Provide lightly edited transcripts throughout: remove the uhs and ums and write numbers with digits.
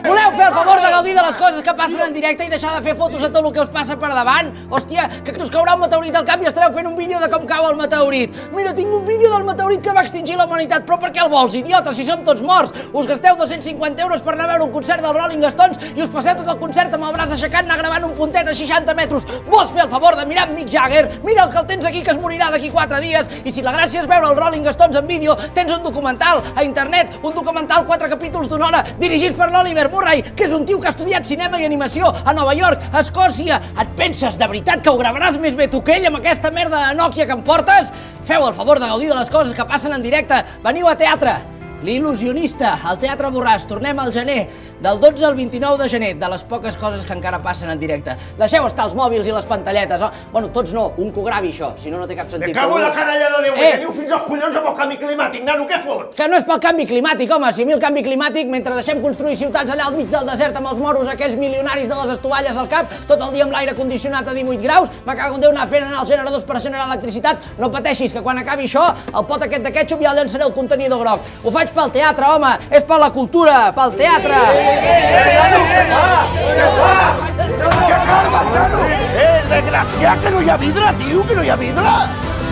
Voleu fer el favor de gaudir de les coses que passen en directe i deixar de fer fotos de tot el que us passa per davant? Hòstia, que us caurà un meteorit al cap i estareu fent un vídeo de com cau el meteorit. Mira, tinc un vídeo del meteorit que va extingir la humanitat, però per què el vols, idiota, si som tots morts? Us gasteu 250 euros per anar a veure un concert dels Rolling Stones i us passeu tot el concert amb el braç aixecat anar gravant un puntet a 60 metres. Vols fer el favor de mirar Mick Jagger? Mira el que el tens aquí, que es morirà d'aquí 4 dies, i si la gràcia és veure els Rolling Stones en vídeo, tens un documental a internet, un documental 4 capítols d'una hora, dirigits per l'Oliver Murray, que és un tio que ha estudiat cinema i animació a Nova York, a Escòcia. Et penses de veritat que ho gravaràs més bé tu que ell amb aquesta merda de Nokia que em portes? Feu el favor de gaudir de les coses que passen en directe. Veniu a teatre. L'il·lusionista, al Teatre Borràs. Tornem al gener, del 12 al 29 de gener, de les poques coses que encara passen en directe. Deixeu estar els mòbils i les pantalletes, oh? Bueno, tots no, un que ho gravi això, si no, no té cap sentit. Me cago en la canalla de Déu, que teniu fins als collons amb el canvi climàtic, nano, què fots? Que no és pel canvi climàtic, home, si a mi el canvi climàtic, mentre deixem construir ciutats allà al mig del desert amb els moros aquells milionaris de les estovalles al cap, tot el dia amb l'aire condicionat a 18 graus, me cago en Déu anar fent anar els generadors per generar electricitat, no pateixis, que quan acabi això, el pot aquest de ketchup ja el llançaré al contenidor groc. Ho faig pel teatre, home, és per la cultura, pel teatre. Desgraciat, que no hi ha vidre, tio, que no hi ha vidre!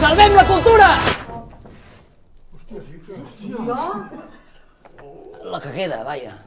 Salvem la cultura! La que queda, vaja.